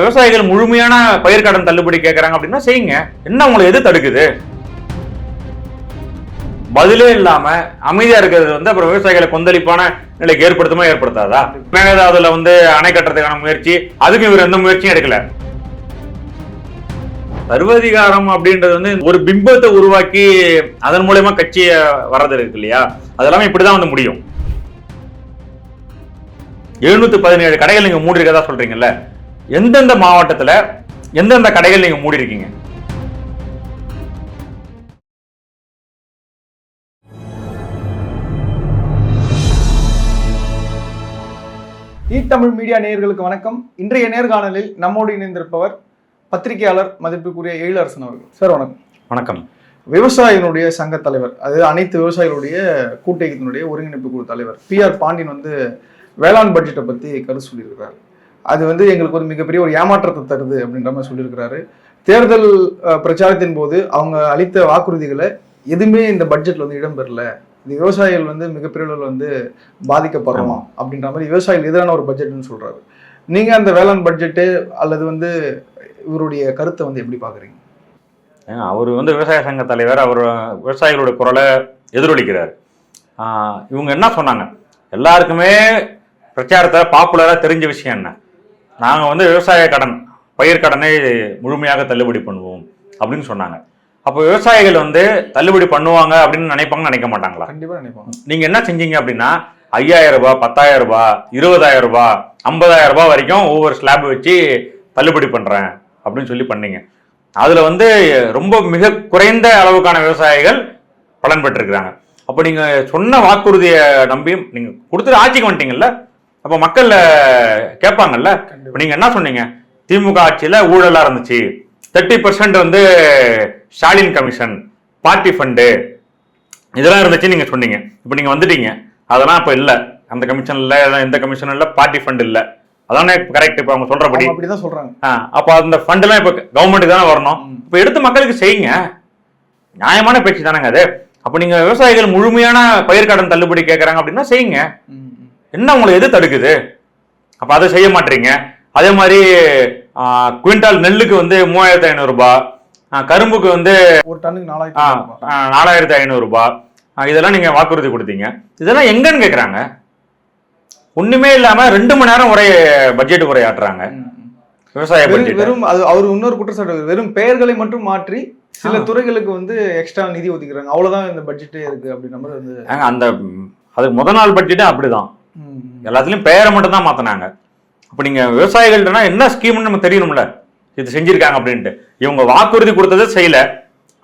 விவசாயிகள் முழுமையான பயிர்க்கடன் தள்ளுபடி கேட்கறாங்க அப்படின்னா செய்யுங்க. என்ன உங்களை எது தடுக்குது? பதிலே இல்லாம அமைதியா இருக்கிறது அப்புறம் விவசாயிகளை கொந்தளிப்பான நிலைக்கு ஏற்படுத்துமா ஏற்படுத்தாதா? மேகதாதுல அணை கட்டுறதுக்கான முயற்சி, அதுக்கு இவர் எந்த முயற்சியும் எடுக்கல. சர்வதிகாரம் அப்படின்றது ஒரு பிம்பத்தை உருவாக்கி அதன் மூலமா கட்சியை வர்றது இருக்கு இல்லையா, அதெல்லாம் இப்படிதான் முடியும். 717 கடைகள் நீங்க மூடி இருக்கதா சொல்றீங்கல்ல, எந்தெந்த மாவட்டத்துல எந்தெந்த கடைகள் நீங்க மூடி இருக்கீங்க? தமிழ் மீடியா நேயர்களுக்கு வணக்கம். இன்றைய நேர்காணலில் நம்மோடு இணைந்திருப்பவர் பத்திரிகையாளர் மதிப்புக்குரிய எழிலரசன் அவர்கள். சார் வணக்கம். வணக்கம். விவசாயிகளுடைய சங்க தலைவர், அதாவது அனைத்து விவசாயிகளுடைய கூட்டமைப்பினுடைய ஒருங்கிணைப்பு குழு தலைவர் PR பாண்டியன் வேளாண் பட்ஜெட்டை பத்தி கருத்து சொல்லியிருக்கிறார். அது எங்களுக்கு ஒரு மிகப்பெரிய ஒரு ஏமாற்றத்தை தருது அப்படின்ற மாதிரி சொல்லியிருக்கிறாரு. தேர்தல் பிரச்சாரத்தின் போது அவங்க அளித்த வாக்குறுதிகளை எதுவுமே இந்த பட்ஜெட்ல இடம்பெறல. இந்த விவசாயிகள் மிகப்பெரிய அளவில் பாதிக்கப்படுறோம் அப்படின்ற மாதிரி விவசாயிகள் எதிரான ஒரு பட்ஜெட்னு சொல்றாரு. நீங்க அந்த வேளாண் பட்ஜெட்டு அல்லது இவருடைய கருத்தை எப்படி பாக்குறீங்க? அவர் விவசாய சங்க தலைவர், அவர் விவசாயிகளோட குரலை எதிரொலிக்கிறார். இவங்க என்ன சொன்னாங்க, எல்லாருக்குமே பிரச்சாரத்தை பாப்புலரா தெரிஞ்ச விஷயம் என்ன, நாங்க விவசாய கடன் பயிர்க்கடனை முழுமையாக தள்ளுபடி பண்ணுவோம் அப்படின்னு சொன்னாங்க. அப்போ விவசாயிகள் தள்ளுபடி பண்ணுவாங்க அப்படின்னு நினைக்க மாட்டாங்களா? கண்டிப்பா நினைப்பாங்க. நீங்க என்ன செஞ்சீங்க அப்படின்னா 5000 ரூபாய், 10000 ரூபாய், 20000 ரூபாய், 50000 ரூபாய் வரைக்கும் ஒவ்வொரு ஸ்லாப் வச்சு தள்ளுபடி பண்றேன் அப்படின்னு சொல்லி பண்ணீங்க. அதுல ரொம்ப மிக குறைந்த அளவுக்கான விவசாயிகள் பலன் பெற்றிருக்கிறாங்க. அப்ப நீங்க சொன்ன வாக்குறுதியை நம்பி நீங்க கொடுத்துட்டு ஆட்சிக்கு வந்துட்டீங்கல்ல, அப்ப மக்கள் கேட்பாங்கல்ல. நீங்க என்ன சொன்னீங்க, திமுக ஆட்சியில ஊழலா இருந்துச்சு, 30% ஸ்டாலின் கமிஷன், பார்ட்டி ஃபண்டு இதெல்லாம் இருந்துச்சு நீங்க சொன்னீங்க. இப்ப நீங்க வந்துட்டீங்க, அதெல்லாம் இப்ப இல்ல, அந்த கமிஷன் இல்ல, எந்த கமிஷன் இல்ல, பார்ட்டி ஃபண்ட் இல்ல, அதானே கரெக்ட்? இப்ப அவங்க சொல்றபடி அப்படிதான் சொல்றாங்க. அப்ப அந்த ஃபண்ட் எல்லாம் இப்ப கவர்மெண்ட்டுக்கு தானே வரணும். இப்ப எடுத்து மக்களுக்கு செய்யுங்க, நியாயமான பேச்சு தானேங்க அது. அப்ப நீங்க விவசாயிகள் முழுமையான பயிர்க்கடன் தள்ளுபடி கேட்கறாங்க அப்படின்னா செய்யுங்க. என்ன உங்களை எது தடுக்குது? அப்ப அதை செய்ய மாட்டீங்க. அதே மாதிரி குவிண்டால் நெல்லுக்கு 3500 ரூபாய், கரும்புக்கு ஒரு டன்னுக்கு 4500 ரூபாய், இதெல்லாம் நீங்க வாக்குறுதி கொடுத்தீங்க. இதெல்லாம் எங்கன்னு கேக்குறாங்க. ஒண்ணுமே இல்லாம 2 மணி நேரம் பட்ஜெட் உரையாற்றுறாங்க. விவசாய பட்ஜெட் வெறும் அவர் இன்னொரு குற்றச்சாட்டு, வெறும் பெயர்களை மட்டும் மாற்றி சில துறைகளுக்கு எக்ஸ்ட்ரா நிதி ஒதுக்கிறாங்க, அவ்வளவுதான் இந்த பட்ஜெட்டே இருக்கு அப்படின்ற மாதிரி அந்த அது முதல் நாள் பட்ஜெட்டே அப்படிதான், எல்லாத்துலயும் பெயரை மட்டும் தான் மாத்தினாங்க. அப்ப நீங்க விவசாயிகள்னா என்ன ஸ்கீம்னு நமக்கு தெரியணும்ல, இது செஞ்சிருக்காங்க அப்படின்ட்டு. இவங்க வாக்குறுதி கொடுத்ததை செய்யல,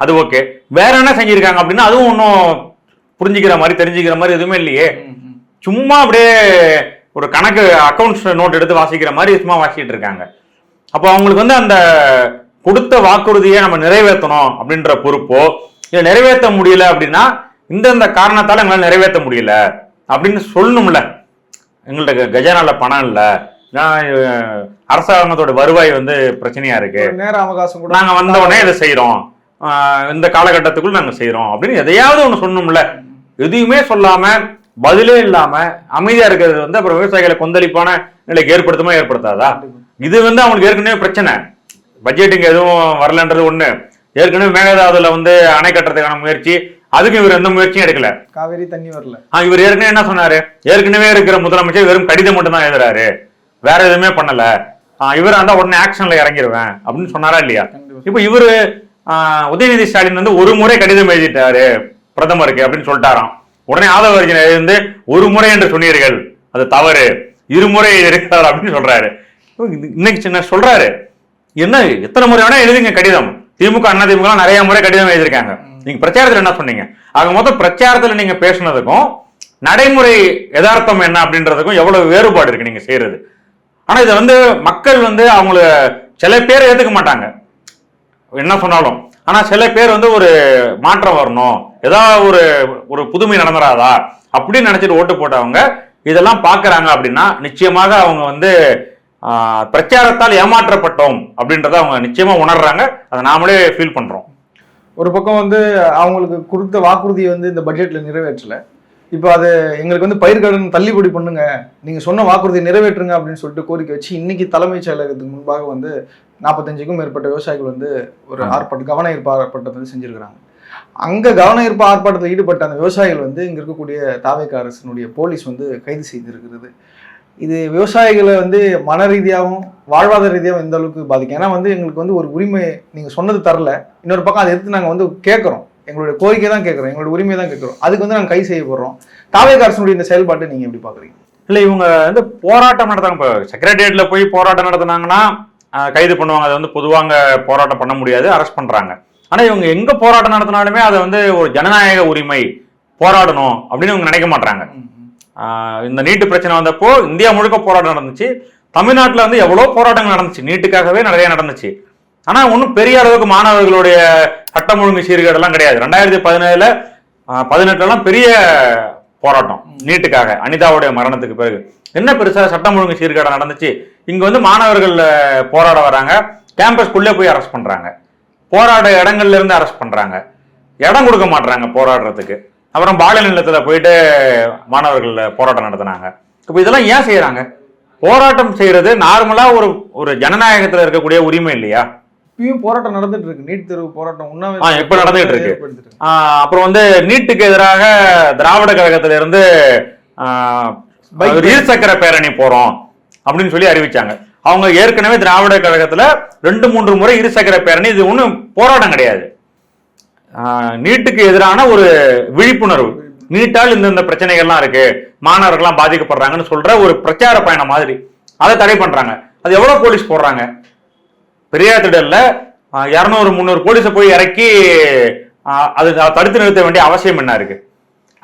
அது ஓகே. வேற என்ன செஞ்சிருக்காங்க அப்படின்னா அதுவும் ஒன்றும் புரிஞ்சுக்கிற மாதிரி தெரிஞ்சுக்கிற மாதிரி எதுவுமே இல்லையே. சும்மா அப்படியே ஒரு கணக்கு அக்கௌண்ட்ஸ் நோட் எடுத்து வாசிக்கிற மாதிரி சும்மா வாசிக்கிட்டு இருக்காங்க. அப்போ அவங்களுக்கு அந்த கொடுத்த வாக்குறுதியை நம்ம நிறைவேற்றணும் அப்படின்ற பொறுப்போ, இல்லை நிறைவேற்ற முடியல அப்படின்னா இந்த காரணத்தால எங்களால் நிறைவேற்ற முடியல அப்படின்னு சொல்லணும்ல. எங்கள்கிட்ட கஜானால பணம் இல்லை, அரசாங்கத்தோட வருவாய் பிரச்சனையா இருக்கு, நேர அவகாசம் கூட நாங்க வந்த உடனே இதை செய்யறோம், இந்த காலகட்டத்துக்குள்ள நாங்க செய்யறோம் அப்படின்னு எதையாவது ஒண்ணு சொன்னோம்ல. எதையுமே சொல்லாம பதிலே இல்லாம அமைதியா இருக்கிறது அப்புறம் விவசாயிகளை கொந்தளிப்பான நிலைக்கு ஏற்படுத்துமா ஏற்படுத்தாதா? இது அவங்களுக்கு ஏற்கனவே பிரச்சனை. பட்ஜெட்டுங்க எதுவும் வரலன்றது ஒண்ணு, ஏற்கனவே மேகதாதுல அணை கட்டுறதுக்கான முயற்சி, அதுக்கு இவர் எந்த முயற்சியும் எடுக்கல. காவேரி தண்ணி வரல. இவர் ஏற்கனவே என்ன சொன்னாரு, ஏற்கனவே இருக்கிற முதலமைச்சர் வெறும் கடிதம் மட்டும் தான் எழுதுறாரு, வேற எதுவுமே பண்ணல, இவர் உடனே ஆக்ஷன்ல இறங்கிடுவேன் அப்படின்னு சொன்னாரா இல்லையா? இப்ப இவரு உதயநிதி ஸ்டாலின் ஒரு முறை கடிதம் எழுதிட்டாரு பிரதமருக்கு அப்படின்னு சொல்லிட்டாராம். உடனே ஆதவ அர்ஜுன் எழுந்து ஒரு முறை என்று சொன்னீர்கள், அது தவறு, இருமுறை இருக்கிறார் அப்படின்னு சொல்றாரு. இன்னைக்கு சின்ன சொல்றாரு, என்ன எத்தனை முறை வேணா எழுதுங்க கடிதம், திமுக அண்ணா திமுக நிறைய முறை கடிதம் எழுதியிருக்காங்க. நீங்க பிரச்சாரத்துல என்ன சொன்னீங்க? ஆக மொத்தம் பிரச்சாரத்துல நீங்க பேசுனதுக்கும் நடைமுறை யதார்த்தம் என்ன அப்படின்றதுக்கும் எவ்வளவு வேறுபாடு இருக்கு நீங்க செய்யறது. ஆனா இதை மக்கள் அவங்கள சில பேர் ஏத்துக்க மாட்டாங்க என்ன சொன்னாலும். ஆனா சில பேர் ஒரு மாற்றம் வரணும், ஏதாவது ஒரு புதுமை நடந்துராதா அப்படின்னு நினைச்சிட்டு ஓட்டு போட்டவங்க இதெல்லாம் பாக்குறாங்க அப்படின்னா நிச்சயமாக அவங்க பிரச்சாரத்தால் ஏமாற்றப்பட்டோம் அப்படின்றத அவங்க நிச்சயமா உணர்றாங்க. அதை நாமளே ஃபீல் பண்றோம். ஒரு பக்கம் அவங்களுக்கு கொடுத்த வாக்குறுதியை இந்த பட்ஜெட்ல நிறைவேற்றல, இப்போ அது எங்களுக்கு வந்து பயிர்க்கடன் தள்ளுபடி பண்ணுங்க, நீங்க சொன்ன வாக்குறுதியை நிறைவேற்றுங்க அப்படின்னு சொல்லிட்டு கோரிக்கை வச்சு இன்னைக்கு தலைமைச் செயலகத்துக்கு முன்பாக வந்து 45க்கும் மேற்பட்ட விவசாயிகள் வந்து ஒரு கவன ஈர்ப்பு ஆர்ப்பாட்டத்தை வந்து செஞ்சிருக்கிறாங்க. அங்க கவன ஈர்ப்பு ஆர்ப்பாட்டத்தில் ஈடுபட்ட அந்த விவசாயிகள் வந்து இங்க இருக்கக்கூடிய தாவேக அரசினுடைய போலீஸ் வந்து கைது செய்திருக்கிறது. இது விவசாயிகளை வந்து மன ரீதியாகவும் வாழ்வாதார ரீதியாகவும் எந்த அளவுக்கு பாதிக்கும்? ஏன்னா வந்து எங்களுக்கு வந்து ஒரு உரிமை நீங்க சொன்னது தரல, இன்னொரு பக்கம் அதை எடுத்து நாங்க வந்து கேட்கறோம், எங்களுடைய கோரிக்கை தான் கேட்கறோம், எங்களுடைய உரிமையை தான் கேட்கறோம், அதுக்கு வந்து நாங்கள் கைது செய்யப்படுறோம். தாவேக அரசினுடைய இந்த செயல்பாட்டை நீங்க எப்படி பாக்குறீங்க? இல்ல இவங்க வந்து போராட்டம் நடத்தாங்க. இப்போ செக்ரட்டேரியட்ல போய் போராட்டம் நடத்தினாங்கன்னா கைது பண்ணுவாங்க. அதை வந்து பொதுவாங்க போராட்டம் பண்ண முடியாது, அரெஸ்ட் பண்றாங்க. ஆனா இவங்க எங்க போராட்டம் நடத்தினாலுமே அதை வந்து ஒரு ஜனநாயக உரிமை போராடணும் அப்படின்னு இவங்க நினைக்க மாட்டாங்க. இந்த நீட்டு பிரச்சனை வந்தப்போ இந்தியா முழுக்க போராட்டம் நடந்துச்சு. தமிழ்நாட்டில் வந்து எவ்வளோ போராட்டங்கள் நடந்துச்சு, நீட்டுக்காகவே நிறைய நடந்துச்சு. ஆனா ஒன்றும் பெரிய அளவுக்கு மாணவர்களுடைய சட்டம் ஒழுங்கு சீர்கேடெல்லாம் கிடையாது. 2017-18 பெரிய போராட்டம் நீட்டுக்காக, அனிதாவுடைய மரணத்துக்கு பிறகு என்ன பெருசா சட்டம் ஒழுங்கு சீர்கேடு நடந்துச்சு? இங்க வந்து மாணவர்கள் போராட வராங்க, கேம்பஸ்குள்ளே போய் அரெஸ்ட் பண்றாங்க, போராட இடங்கள்ல இருந்து அரெஸ்ட் பண்றாங்க, இடம் கொடுக்க மாட்டாங்க போராடுறதுக்கு. அப்புறம் பாலியல் நிலையத்தில் போயிட்டு மாணவர்கள் போராட்டம் நடத்தினாங்க. இப்போ இதெல்லாம் ஏன் செய்யறாங்க? போராட்டம் செய்யறது நார்மலா ஒரு ஜனநாயகத்துல இருக்கக்கூடிய உரிமை இல்லையா? இப்பயும் போராட்டம் நடந்துட்டு இருக்கு, நீட் தேர்வு போராட்டம் இப்ப நடந்துட்டு இருக்கு. அப்புறம் வந்து நீட்டுக்கு எதிராக திராவிட கழகத்தில இருந்து இருசக்கர பேரணி போறோம் அப்படின்னு சொல்லி அறிவிச்சாங்க. அவங்க ஏற்கனவே திராவிட கழகத்துல 2-3 முறை இருசக்கர பேரணி, இது ஒன்றும் போராட்டம் கிடையாது, நீட்டுக்கு எதிரான ஒரு விழிப்புணர்வு. நீட்டால் இந்த பிரச்சனைகள்லாம் இருக்கு, மாணவர்கள்லாம் பாதிக்கப்படுறாங்கன்னு சொல்ற ஒரு பிரச்சார பயணம் மாதிரி அதை தடை பண்றாங்க. அது எவ்வளவு போலீஸ் போடுறாங்க? பெரியார் திடல்ல 200-300 போலீஸை போய் இறக்கி அது தடுத்து நிறுத்த வேண்டிய அவசியம் என்ன இருக்கு?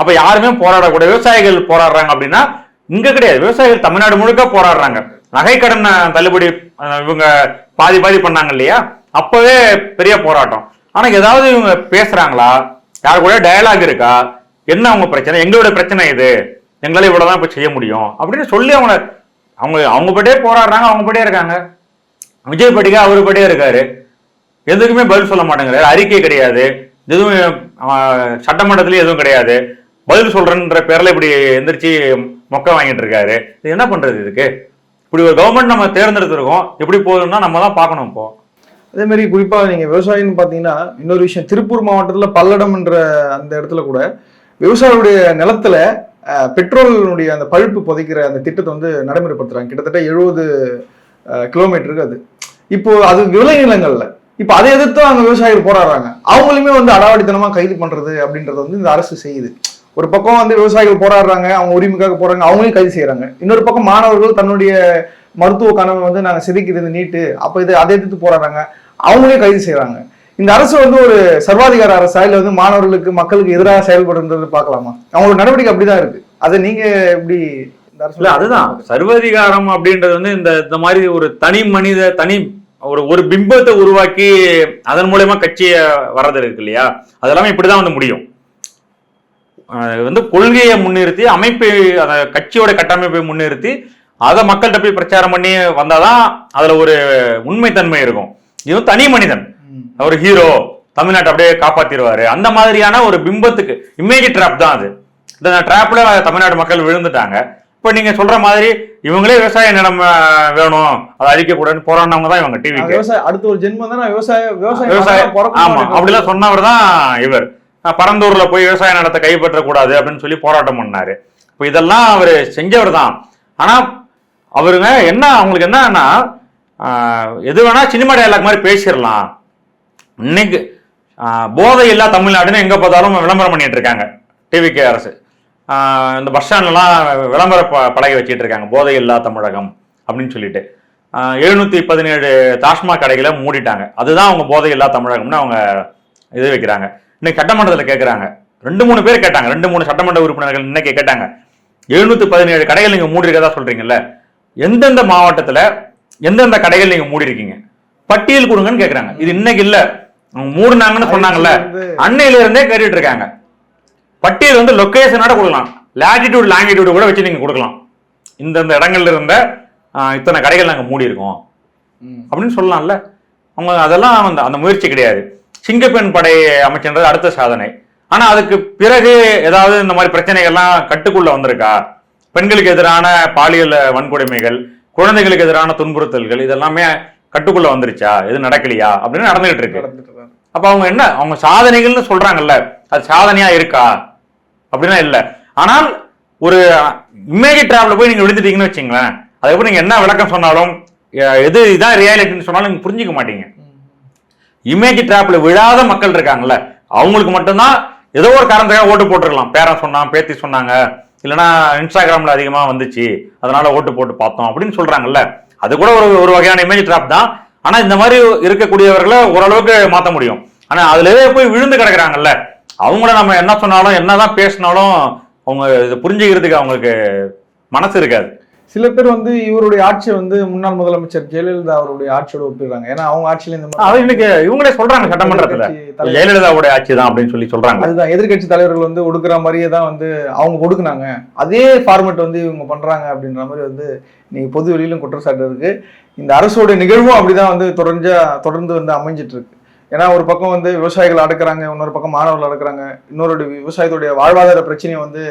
அப்ப யாருமே போராடக்கூடிய விவசாயிகள் போராடுறாங்க அப்படின்னா இங்க கிடையாது. விவசாயிகள் தமிழ்நாடு முழுக்க போராடுறாங்க. நகை கடன் தள்ளுபடி இவங்க பாதி பண்ணாங்க இல்லையா, அப்பவே பெரிய போராட்டம். ஆனா ஏதாவது இவங்க பேசுறாங்களா? யாரு கூட டயலாக் இருக்கா? என்ன அவங்க பிரச்சனை? எங்களோட பிரச்சனை இது, எங்களால இவ்வளவுதான் இப்ப செய்ய முடியும் அப்படின்னு சொல்லி அவங்க பட்டே போராடுறாங்க, அவங்க பட்டே இருக்காங்க. விஜய் படிக்க அவரு பட்டே இருக்காரு, எதுக்குமே பதில் சொல்ல மாட்டேங்கிறாரு. அறிக்கை கிடையாது, எதுவும் சட்டமன்றத்திலயும் எதுவும் கிடையாது. பதில் சொல்றேன்ற பேர்ல இப்படி எந்திரிச்சு மொக்க வாங்கிட்டு இருக்காரு. இது என்ன பண்றது? இதுக்கு இப்படி ஒரு கவர்மெண்ட் நம்ம தேர்ந்தெடுத்திருக்கோம், எப்படி போகுதுன்னா நம்ம தான் பார்க்கணும். இப்போ அதே மாதிரி குறிப்பா நீங்க விவசாயின்னு பாத்தீங்கன்னா இன்னொரு விஷயம், திருப்பூர் மாவட்டத்துல பல்லடம் என்ற அந்த இடத்துல கூட விவசாயிகளுடைய நிலத்துல பெட்ரோலுடைய அந்த பழுப்பு புதைக்கிற அந்த திட்டத்தை வந்து நடைமுறைப்படுத்துறாங்க. கிட்டத்தட்ட 70 கிலோமீட்டருக்கு அது. இப்போ அது விளைநிலங்கள்ல இப்ப அதை எதிர்த்து அங்க விவசாயிகள் போராடுறாங்க. அவங்களுமே வந்து அடாவடித்தனமா கைது பண்றது அப்படின்றத வந்து இந்த அரசு செய்யுது. ஒரு பக்கம் வந்து விவசாயிகள் போராடுறாங்க, அவங்க உரிமைக்காக போறாங்க, அவங்களையும் கைது செய்யறாங்க. இன்னொரு பக்கம் மாணவர்கள் தன்னுடைய மருத்துவ கனவை வந்து நாங்க சிதைக்கிறது நீட்டு, அப்ப இது அதை எதிர்த்து போராடுறாங்க, அவங்களையும் கைது செய்யறாங்க. இந்த அரசு வந்து ஒரு சர்வாதிகார அரசா இல்ல வந்து மாணவர்களுக்கு மக்களுக்கு எதிராக செயல்படுறது பார்க்கலாமா? அவங்களோட நடவடிக்கை அப்படிதான் இருக்கு. அதை நீங்க எப்படி? அதுதான் சர்வாதிகாரம் அப்படின்றது வந்து இந்த மாதிரி ஒரு தனி மனித ஒரு பிம்பத்தை உருவாக்கி அதன் மூலமா கட்சியை வர்றது இருக்கு இல்லையா, அதெல்லாமே இப்படிதான் வந்து முடியும். வந்து கொள்கையை முன்னிறுத்தி, அமைப்பை கட்சியோட கட்டமைப்பை முன்னிறுத்தி அதை மக்கள்கிட்ட போய் பிரச்சாரம் பண்ணி வந்தாதான் அதுல ஒரு உண்மைத்தன்மை இருக்கும். இது தனி மனிதன், ஒரு ஹீரோ, தமிழ்நாட்டை அப்படியே காப்பாத்திடுவாரு, அந்த மாதிரியான ஒரு பிம்பத்துக்கு இமேஜ் ட்ராப் தான் அது. இந்த ட்ராப்ல தமிழ்நாடு மக்கள் விழுந்துட்டாங்க. இப்ப நீங்க சொல்ற மாதிரி இவங்களே விவசாய நிலம் வேணும், அதை அழிக்கக்கூடாதுன்னு போராடினவங்க தான் இவங்க டிவிக்கு. அடுத்த ஒரு ஜென்மம் தான் விவசாயம். ஆமா, அப்படிலாம் சொன்னவர் தான் இவர். பரந்தூர்ல போய் விவசாய நிலத்தை கைப்பற்ற கூடாது அப்படின்னு சொல்லி போராட்டம் பண்ணாரு. இப்ப இதெல்லாம் அவர் செஞ்சவர் தான். ஆனா அவருங்க என்ன, அவங்களுக்கு என்னன்னா எது வேணா சினிமா டயலாக் மாதிரி பேசிடலாம். இன்னைக்கு போதை இல்லா தமிழ்நாடுன்னு எங்க பார்த்தாலும் விளம்பரம் பண்ணிட்டு இருக்காங்க டிவிக்கு அரசு. இந்த பஸ் ஸ்டாண்ட்லாம் விளம்பர பலகை வச்சுட்டு இருக்காங்க, போதை இல்லா தமிழகம் அப்படின்னு சொல்லிட்டு. 717 டாஸ்மாக் கடைகளை மூடிட்டாங்க, அதுதான் அவங்க போதை இல்லா தமிழகம்னு அவங்க இது வைக்கிறாங்க. இன்னைக்கு சட்டமன்றத்தில் கேட்குறாங்க, 2-3 பேர் கேட்டாங்க, 2-3 சட்டமன்ற உறுப்பினர்கள் இன்னைக்கு கேட்டாங்க, 717 கடைகள் நீங்க மூடி இருக்கதா சொல்றீங்கல்ல, எந்தெந்த மாவட்டத்துல எந்தெந்த கடைகள் நீங்க மூடி இருக்கீங்க பட்டியல் கொடுங்கன்னு கேட்கறாங்க. இது இன்னைக்கு இல்ல, மூடினாங்கன்னு சொன்னாங்கல்ல, அன்னையில இருந்தே கேட்டுட்டு இருக்காங்க. பட்டியல் வந்து லொகேஷனோட கொடுக்கலாம், லாட்டிடியூட் லாங்கிடியூட் கூட வச்சு நீங்க கொடுக்கலாம். இந்த இடங்கள்ல இருந்த இத்தனை கடைகள் நாங்க மூடி இருக்கோம் அப்படின்னு சொல்லலாம்ல. அவங்க அதெல்லாம் அந்த முயற்சி கிடையாது. சிங்கப்பெண் படை அமைச்சன்றது அடுத்த சாதனை. ஆனா அதுக்கு பிறகு ஏதாவது இந்த மாதிரி பிரச்சனைகள்லாம் கட்டுக்குள்ள வந்திருக்கா? பெண்களுக்கு எதிரான பாலியல் வன்கொடுமைகள், குழந்தைகளுக்கு எதிரான துன்புறுத்தல்கள் இதெல்லாமே கட்டுக்குள்ள வந்துருச்சா? எது நடக்கலையா அப்படின்னு நடந்துகிட்டு இருக்கு. அப்ப அவங்க என்ன, அவங்க சாதனைகள்னு சொல்றாங்கல்ல, அது சாதனையா இருக்கா அப்படின்னா இல்ல. ஆனால் ஒரு இமேஜ் டிராப்ல போய் நீங்க விழுந்துட்டீங்கன்னு வச்சுங்களேன், அதுக்கப்புறம் நீங்க என்ன விளக்கம் சொன்னாலும், எது இதான் ரியாலிட்டின்னு சொன்னாலும் நீங்க புரிஞ்சுக்க மாட்டீங்க. இமேஜ் டிராப்ல விழாத மக்கள் இருக்காங்கல்ல, அவங்களுக்கு மட்டும்தான் ஏதோ ஒரு காரணத்துக்காக ஓட்டு போட்டுருக்கலாம். பேரன் சொன்னான், பேத்தி சொன்னாங்க, இல்லைன்னா இன்ஸ்டாகிராம்ல அதிகமா வந்துச்சு அதனால ஓட்டு போட்டு பார்த்தோம் அப்படின்னு சொல்றாங்கல்ல, அது கூட ஒரு வகையான இமேஜ் டிராப் தான். ஆனா இந்த மாதிரி இருக்கக்கூடியவர்களை ஓரளவுக்கு மாற்ற முடியும். ஆனா அதுலவே போய் விழுந்து கிடக்குறாங்கல்ல, அவங்கள நம்ம என்ன சொன்னாலும் என்னதான் பேசினாலும் அவங்க இதை புரிஞ்சுக்கிறதுக்கு அவங்களுக்கு மனசு இருக்காது. சில பேர் வந்து இவருடைய ஆட்சியை வந்து முன்னாள் முதலமைச்சர் ஜெயலலிதா அவருடைய ஆட்சியோட ஒப்பிடுறாங்க. ஏன்னா அவங்க ஆட்சியில இந்த அது இன்னைக்கு இவங்களே சொல்றாங்க சட்டமன்றத்துல, ஜெயலலிதாவுடைய ஆட்சி தான் அப்படின்னு சொல்றாங்க. அதுதான் எதிர்கட்சி தலைவர்கள் வந்து ஒடுக்குற மாதிரியே தான் வந்து அவங்க ஒடுக்குனாங்க, அதே ஃபார்மேட் வந்து இவங்க பண்றாங்க அப்படின்ற மாதிரி வந்து நீங்க பொது வெளியிலும் குற்றச்சாட்டு இருக்கு. இந்த அரசோட நிகழ்வும் அப்படிதான் வந்து தொடர்ந்து வந்து அமைஞ்சிட்டு இருக்கு. ஏன்னா ஒரு பக்கம் வந்து விவசாயிகள் அடக்குறாங்க, இன்னொரு பக்கம் மாணவர்கள் அடக்குறாங்க, இன்னொரு விவசாயத்துடைய வாழ்வாதார பிரச்சனையை வந்து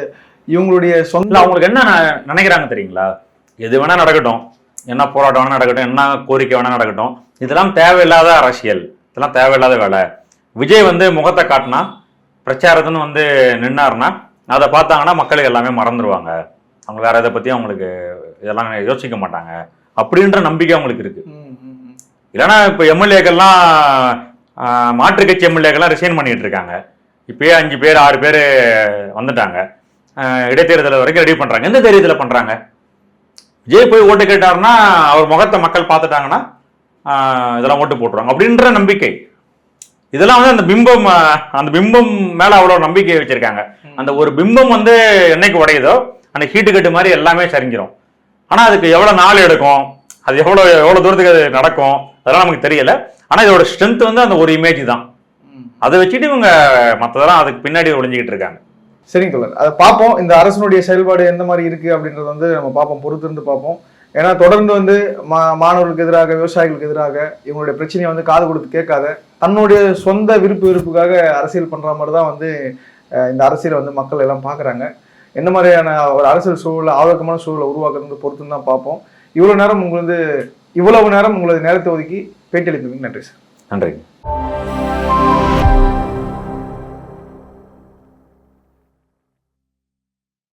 இவங்களுடைய சொந்த, அவங்களுக்கு என்ன நினைக்கிறாங்க தெரியுங்களா? எது வேணா நடக்கட்டும், என்ன போராட்டம் வேணா நடக்கட்டும், என்ன கோரிக்கை வேணா நடக்கட்டும், இதெல்லாம் தேவையில்லாத அரசியல், இதெல்லாம் தேவையில்லாத வேலை. விஜய் வந்து முகத்தை காட்டினா, பிரச்சாரத்துன்னு வந்து நின்னாருன்னா, அதை பார்த்தாங்கன்னா மக்களுக்கு எல்லாமே மறந்துடுவாங்க, அவங்க வேற இதை பத்தி அவங்களுக்கு இதெல்லாம் யோசிக்க மாட்டாங்க அப்படின்ற நம்பிக்கை அவங்களுக்கு இருக்கு. இல்லைன்னா இப்போ எம்எல்ஏக்கள்லாம் மாற்றுக் கட்சி எம்எல்ஏக்கள்லாம் ரிசைன் பண்ணிட்டு இருக்காங்க. இப்பயே 5 பேர் 6 பேர் வந்துட்டாங்க. இடைத்தேர்தல் வரைக்கும் ரெடி பண்றாங்க. எந்த தைரியத்தில் பண்றாங்க? விஜய் போய் ஓட்டு கேட்டாருன்னா அவர் முகத்தை மக்கள் பார்த்துட்டாங்கன்னா இதெல்லாம் ஓட்டு போட்டுருவாங்க அப்படின்ற நம்பிக்கை. இதெல்லாம் வந்து அந்த பிம்பம் மேல அவ்வளவு நம்பிக்கை வச்சிருக்காங்க. அந்த ஒரு பிம்பம் வந்து என்னைக்கு உடையுதோ அந்த ஹீட்டு கட்டு மாதிரி எல்லாமே சரிஞ்சிடும். ஆனா அதுக்கு எவ்வளவு நாள் எடுக்கும், அது எவ்வளவு தூரத்துக்கு அது நடக்கும் அதெல்லாம் நமக்கு தெரியல. ஆனா இதோட ஸ்ட்ரென்த் வந்து அந்த ஒரு இமேஜ் தான். அதை வச்சுட்டு இவங்க மற்றதெல்லாம் அதுக்கு பின்னாடி ஒளிஞ்சிக்கிட்டு இருக்காங்க. சரிங்க தோழர், அதை பார்ப்போம். இந்த அரசனுடைய செயல்பாடு எந்த மாதிரி இருக்கு அப்படின்றது வந்து நம்ம பார்ப்போம், பொறுத்திருந்து பார்ப்போம். ஏன்னா தொடர்ந்து வந்து மாணவர்களுக்கு எதிராக, விவசாயிகளுக்கு எதிராக இவங்களுடைய பிரச்சனையை வந்து காது கொடுத்து கேட்காத, தன்னுடைய சொந்த விருப்புக்காக அரசியல் பண்ற மாதிரி தான் வந்து இந்த அரசியலை வந்து மக்கள் எல்லாம் பார்க்குறாங்க. என்ன மாதிரியான ஒரு அரசியல் சூழலை, ஆரோக்கியமான சூழலை உருவாக்குறது பொறுத்துன்னு தான் பார்ப்போம். இவ்வளவு நேரம் உங்களது நேரத்தை ஒதுக்கி பேட்டியளித்ததுக்கு நன்றி சார். நன்றி.